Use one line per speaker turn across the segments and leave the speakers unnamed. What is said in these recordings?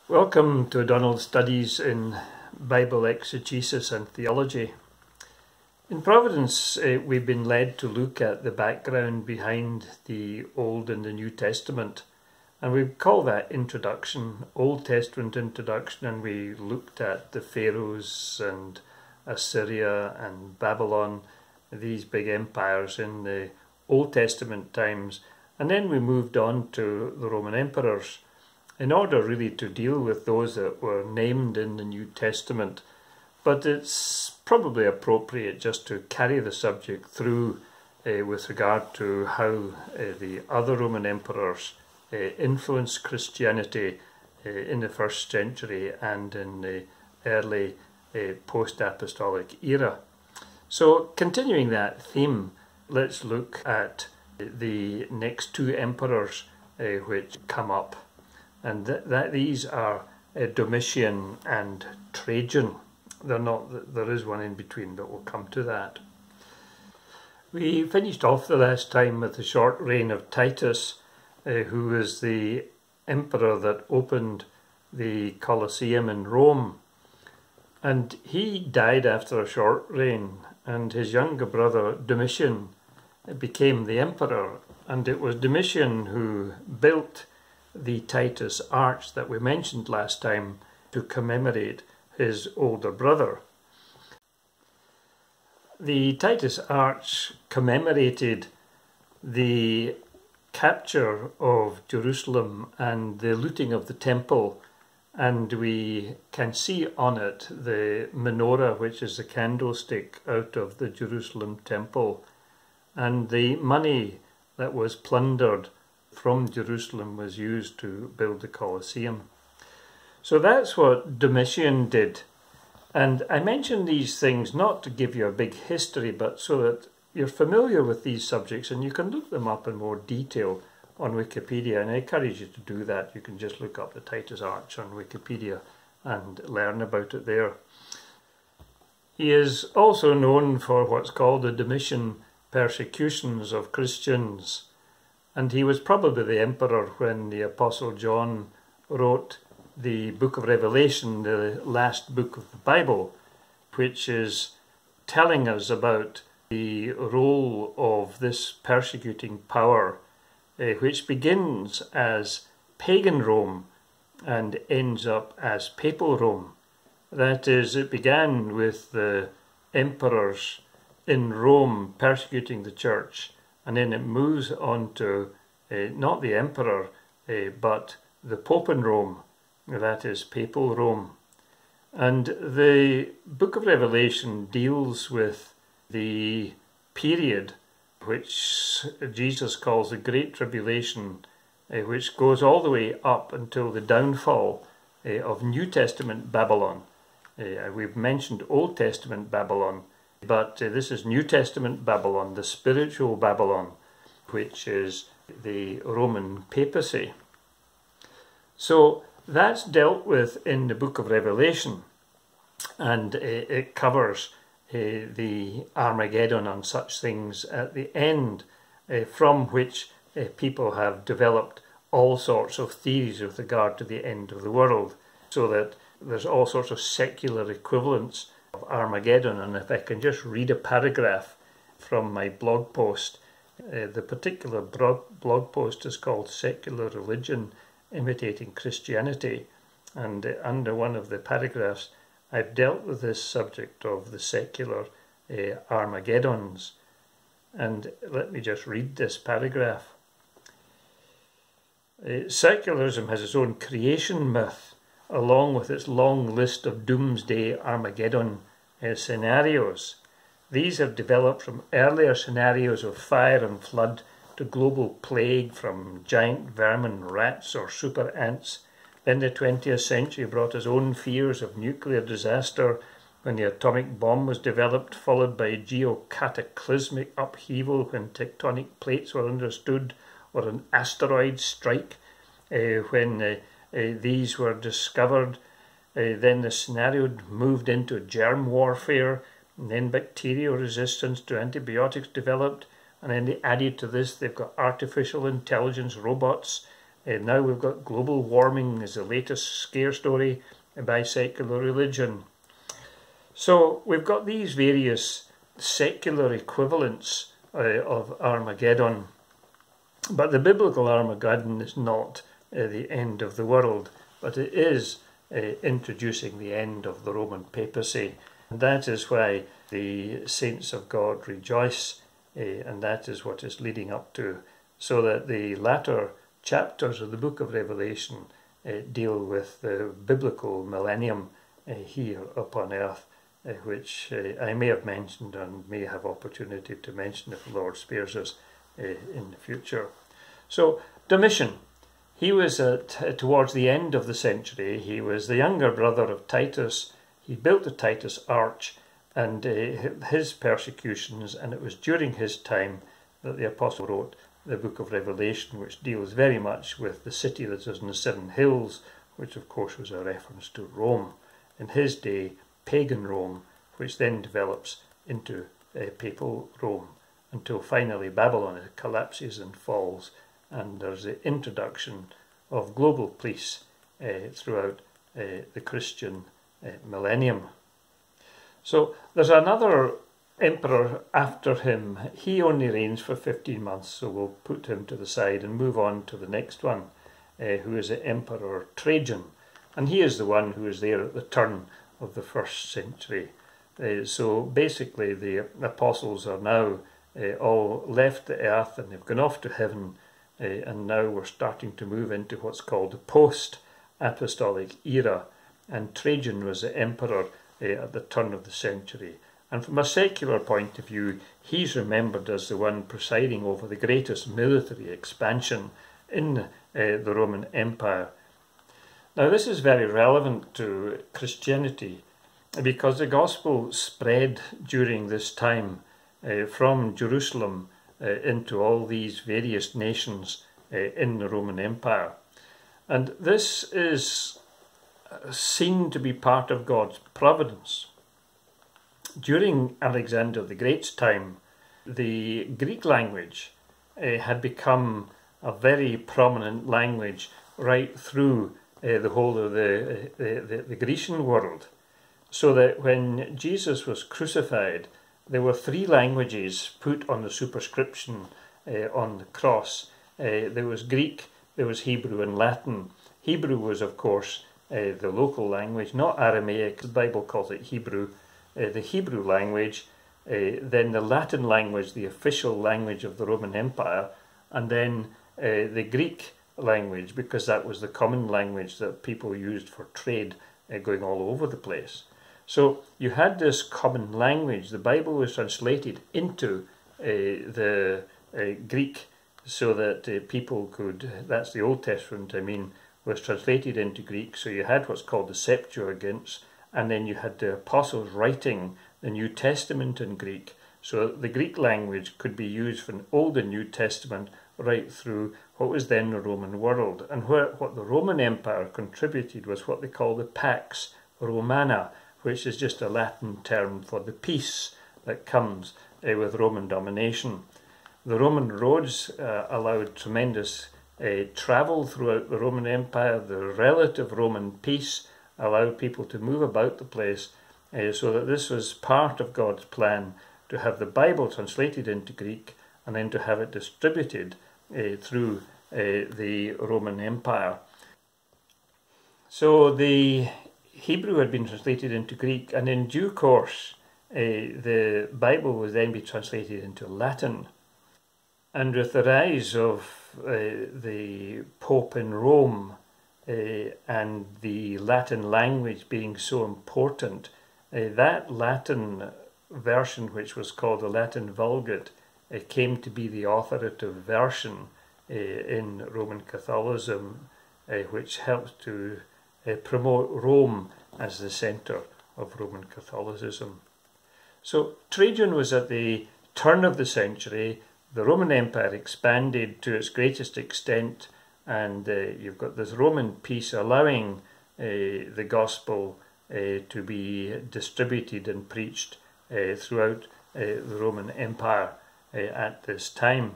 Welcome to Donald's Studies in Bible Exegesis and Theology. In Providence, we've been led to look at the background behind the Old and the New Testament, and we call that Introduction, Old Testament Introduction, and we looked at the Pharaohs and Assyria and Babylon, these big empires in the Old Testament times, and then we moved on to the Roman emperors, in order really to deal with those that were named in the New Testament. But it's probably appropriate just to carry the subject through with regard to how the other Roman emperors influenced Christianity in the first century and in the early post-apostolic era. So continuing that theme, let's look at the next two emperors which come up. And these are Domitian and Trajan. There is one in between, but we'll come to that. We finished off the last time with the short reign of Titus, who was the emperor that opened the Colosseum in Rome. And he died after a short reign, and his younger brother Domitian became the emperor. And it was Domitian who built the Titus Arch that we mentioned last time to commemorate his older brother. The Titus Arch commemorated the capture of Jerusalem and the looting of the temple, and we can see on it the menorah, which is the candlestick out of the Jerusalem temple, and the money that was plundered from Jerusalem was used to build the Colosseum. So that's what Domitian did. And I mention these things not to give you a big history, but so that you're familiar with these subjects and you can look them up in more detail on Wikipedia. And I encourage you to do that. You can just look up the Titus Arch on Wikipedia and learn about it there. He is also known for what's called the Domitian persecutions of Christians. And he was probably the emperor when the Apostle John wrote the book of Revelation, the last book of the Bible, which is telling us about the role of this persecuting power, which begins as pagan Rome and ends up as papal Rome. That is, it began with the emperors in Rome persecuting the church, and then it moves on to not the emperor, but the Pope in Rome, that is papal Rome. And the book of Revelation deals with the period which Jesus calls the Great Tribulation, which goes all the way up until the downfall of New Testament Babylon. We've mentioned Old Testament Babylon, but this is New Testament Babylon, the spiritual Babylon, which is the Roman papacy. So that's dealt with in the book of Revelation, and it covers the Armageddon and such things at the end, from which people have developed all sorts of theories with regard to the end of the world, so that there's all sorts of secular equivalents of Armageddon. And if I can just read a paragraph from my blog post, the particular blog post is called Secular Religion Imitating Christianity, and under one of the paragraphs I've dealt with this subject of the secular Armageddons. And let me just read this paragraph. Secularism has its own creation myth, along with its long list of doomsday Armageddon scenarios. These have developed from earlier scenarios of fire and flood to global plague from giant vermin, rats or super ants. Then the 20th century brought its own fears of nuclear disaster when the atomic bomb was developed, followed by geocataclysmic upheaval when tectonic plates were understood, or an asteroid strike when these were discovered. Then the scenario moved into germ warfare, and then bacterial resistance to antibiotics developed, and then they added to this, they've got artificial intelligence robots, Now we've got global warming as the latest scare story by secular religion. So we've got these various secular equivalents of Armageddon. But the biblical Armageddon is not the end of the world, but it is introducing the end of the Roman papacy. And that is why the saints of God rejoice, and that is what is leading up to, so that the latter chapters of the book of Revelation deal with the biblical millennium here upon earth, which I may have mentioned and may have opportunity to mention if the Lord spares us in the future. So Domitian, he was towards the end of the century. He was the younger brother of Titus. He built the Titus Arch and his persecutions, and it was during his time that the apostle wrote the book of Revelation, which deals very much with the city that is in the 7 hills, which of course was a reference to Rome. In his day, pagan Rome, which then develops into papal Rome, until finally Babylon collapses and falls, and there's the introduction of global peace throughout the Christian millennium. So there's another emperor after him. He only reigns for 15 months, so we'll put him to the side and move on to the next one, who is the Emperor Trajan. And he is the one who is there at the turn of the 1st century. So basically the apostles are now all left the earth and they've gone off to heaven, and now we're starting to move into what's called the post-apostolic era, and Trajan was the emperor at the turn of the century. And from a secular point of view, he's remembered as the one presiding over the greatest military expansion in the Roman Empire. Now this is very relevant to Christianity, because the gospel spread during this time from Jerusalem into all these various nations in the Roman Empire. And this is seen to be part of God's providence. During Alexander the Great's time, the Greek language had become a very prominent language right through the whole of the Grecian world. So that when Jesus was crucified, there were 3 languages put on the superscription on the cross. There was Greek, there was Hebrew and Latin. Hebrew was, of course, the local language, not Aramaic. The Bible calls it Hebrew. The Hebrew language, then the Latin language, the official language of the Roman Empire, and then the Greek language, because that was the common language that people used for trade going all over the place. So you had this common language. The Bible was translated into the Greek so that people could, that's the Old Testament I mean, was translated into Greek. So you had what's called the Septuagint, and then you had the apostles writing the New Testament in Greek. So the Greek language could be used for the Old and New Testament right through what was then the Roman world. And what the Roman Empire contributed was what they call the Pax Romana, which is just a Latin term for the peace that comes with Roman domination. The Roman roads allowed tremendous travel throughout the Roman Empire. The relative Roman peace allowed people to move about the place, so that this was part of God's plan to have the Bible translated into Greek and then to have it distributed through the Roman Empire. So the Hebrew had been translated into Greek, and in due course the Bible would then be translated into Latin. And with the rise of the Pope in Rome and the Latin language being so important, that Latin version, which was called the Latin Vulgate, came to be the authoritative version in Roman Catholicism, which helped to promote Rome as the centre of Roman Catholicism. So Trajan was at the turn of the century. The Roman Empire expanded to its greatest extent, and you've got this Roman peace allowing the gospel to be distributed and preached throughout the Roman Empire at this time.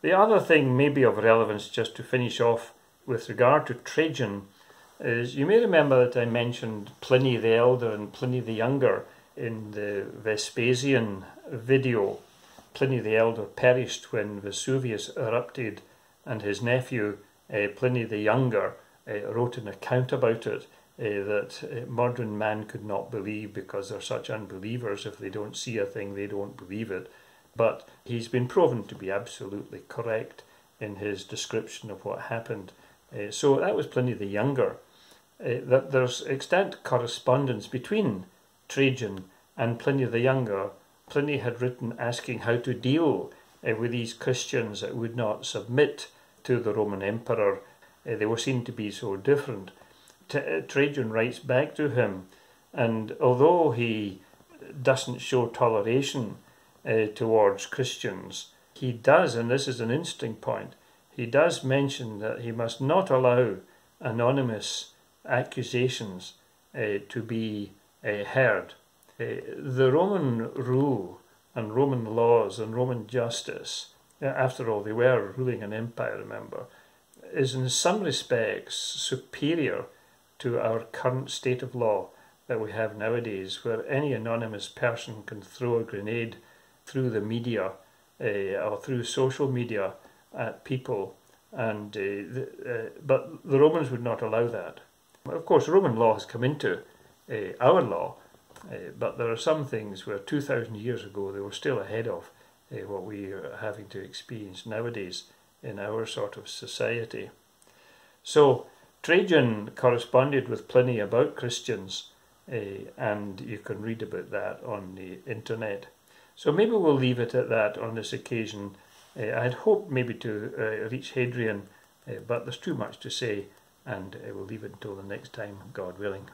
The other thing maybe of relevance, just to finish off with regard to Trajan, is you may remember that I mentioned Pliny the Elder and Pliny the Younger in the Vespasian video. Pliny the Elder perished when Vesuvius erupted, and his nephew, Pliny the Younger, wrote an account about it that modern man could not believe, because they're such unbelievers. If they don't see a thing, they don't believe it. But he's been proven to be absolutely correct in his description of what happened. So that was Pliny the Younger. That there's extant correspondence between Trajan and Pliny the Younger. Pliny had written asking how to deal with these Christians that would not submit to the Roman Emperor. They were seen to be so different. Trajan writes back to him, and although he doesn't show toleration towards Christians, he does, and this is an interesting point, he does mention that he must not allow anonymous accusations to be heard. The Roman rule and Roman laws and Roman justice, after all they were ruling an empire, remember, is in some respects superior to our current state of law that we have nowadays, where any anonymous person can throw a grenade through the media or through social media at people, and but the Romans would not allow that. Of course, Roman law has come into our law, but there are some things where 2,000 years ago they were still ahead of what we are having to experience nowadays in our sort of society. So Trajan corresponded with Pliny about Christians, and you can read about that on the internet. So maybe we'll leave it at that on this occasion. I had hoped maybe to reach Hadrian, but there's too much to say, and we'll leave it until the next time, God willing.